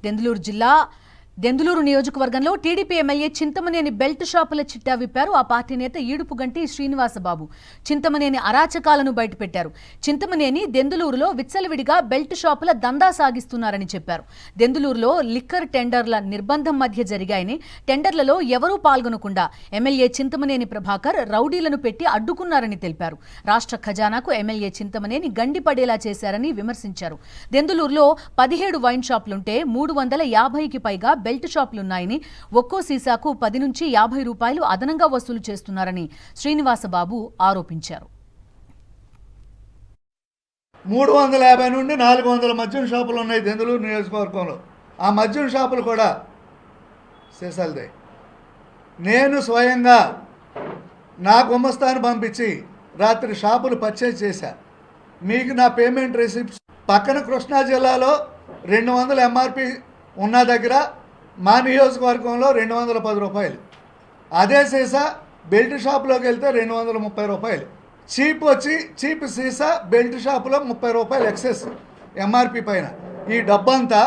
దెందులూరు జిల్లా దెందులూరు నియోజకవర్గంలో TDP MLA Chintamaneni belt షాపుల చిట్టా విప్పారు ఆ పార్టీ నేత ఈడుపుగంటి శ్రీనివాసబాబు. చింతమనేని అరాచకాలను బయటపెట్టారు. చింతమనేని దెందులూరులో విచ్చలవిడిగా బెల్ట్ షాపుల దందా సాగిస్తున్నారని చెప్పారు. దెందులూరులో లిక్కర్ టెండర్ల నిర్బంధం మధ్య జరిగాయని, టెండర్లలో ఎవరూ పాల్గొనకుండా ఎమ్మెల్యే చింతమనేని ప్రభాకర్ రౌడీలను పెట్టి అడ్డుకున్నారని తెలిపారు. రాష్ట్ర ఖజానాకు ఎమ్మెల్యే చింతమనేని గండిపడేలా చేశారని విమర్శించారు. దెందులూరులో 17 వైన్ షాపులుంటే 350కి పైగా బెల్ట్ షాపులున్నాయని, ఒక్కో సీసాకు 10 నుంచి 50 రూపాయలు అదనంగా వసూలు చేస్తున్నారని శ్రీనివాసబాబు ఆరోపించారు. 350 నుండి 400 మద్యం షాపులు ఉన్నాయి దెందులూరు నియోజకవర్గంలో. ఆ మద్యం షాపులు కూడా సీసాలదే. నేను స్వయంగా నా గుమస్తాను పంపించి రాత్రి షాపులు పర్చేజ్ చేశా. మీకు నా పేమెంట్ రిసిప్ట్స్ పక్కన కృష్ణా జిల్లాలో 200 ఎంఆర్పి ఉన్న దగ్గర మా నియోజకవర్గంలో 210 రూపాయలు. అదే సీసా బెల్ట్ షాపులోకి వెళ్తే 230 రూపాయలు. చీప్ సీసా బెల్ట్ షాపులో 30 రూపాయలు ఎక్సెస్ ఎంఆర్పి పైన. ఈ డబ్బంతా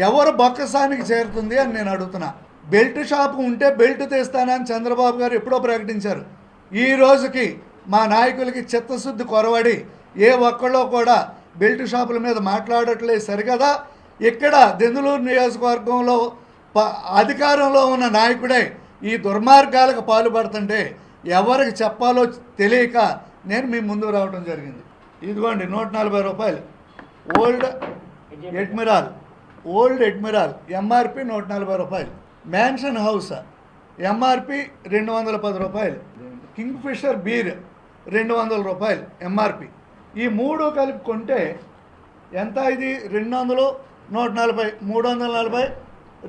ఎవరు బొక్కసానికి చేరుతుంది అని నేను అడుగుతున్నా. బెల్ట్ షాపు ఉంటే బెల్ట్ తీస్తానని చంద్రబాబు గారు ఎప్పుడో ప్రకటించారు. ఈ రోజుకి మా నాయకులకి చిత్తశుద్ధి కొరవడి ఏ ఒక్కళ్ళో కూడా బెల్ట్ షాపుల మీద మాట్లాడట్లేదు సరికదా. ఇక్కడ దెందులూరు నియోజకవర్గంలో అధికారంలో ఉన్న నాయకుడే ఈ దుర్మార్గాలకు పాల్పడుతుంటే ఎవరికి చెప్పాలో తెలియక నేను మీ ముందు రావడం జరిగింది. ఇదిగోండి 140 రూపాయలు ఓల్డ్ ఎడ్మిరాల్ ఎంఆర్పి 140 రూపాయలు. మ్యాన్షన్ హౌస్ ఎంఆర్పి 210 రూపాయలు. కింగ్ ఫిషర్ బీర్ 200 రూపాయలు ఎంఆర్పి. ఈ మూడు కలిపి కొంటే ఎంత? ఇది 200, 140, 340,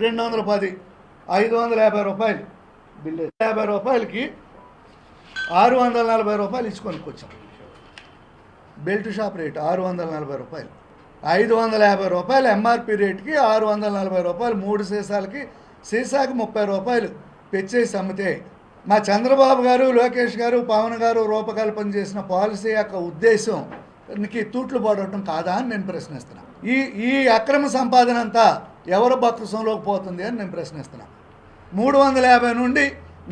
210, 550 రూపాయలు బిల్లు. 50 రూపాయలకి 640 రూపాయలు ఇచ్చి కొనుక్కొచ్చాం. బెల్ట్ షాప్ రేటు 640 రూపాయలు. 550 రూపాయలు ఎంఆర్పి రేటుకి 640 రూపాయలు. 3 సీసాలకి సీసాకి 30 రూపాయలు పెంచేసి అమ్మితే మా చంద్రబాబు గారు, లోకేష్ గారు, పవన్ గారు రూపకల్పన చేసిన పాలసీ యొక్క ఉద్దేశంకి తూట్లు పడటం కాదా అని నేను ప్రశ్నిస్తున్నాను. ఈ అక్రమ సంపాదన అంతా ఎవరి బొక్కసంలోకి పోతుంది అని నేను ప్రశ్నిస్తున్నాను. 350 నుండి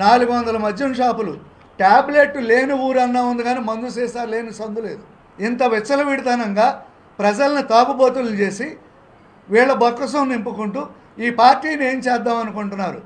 400 మద్యం షాపులు. ట్యాబ్లెట్ లేని ఊరన్నా ఉంది కానీ మందు సీసా లేని సందు లేదు. ఇంత విచ్చలవిడితనంగా ప్రజల్ని తాగుబోతులు చేసి వీళ్ళ బొక్కసం నింపుకుంటూ ఈ పార్టీని ఏం చేద్దాం అనుకుంటున్నారు?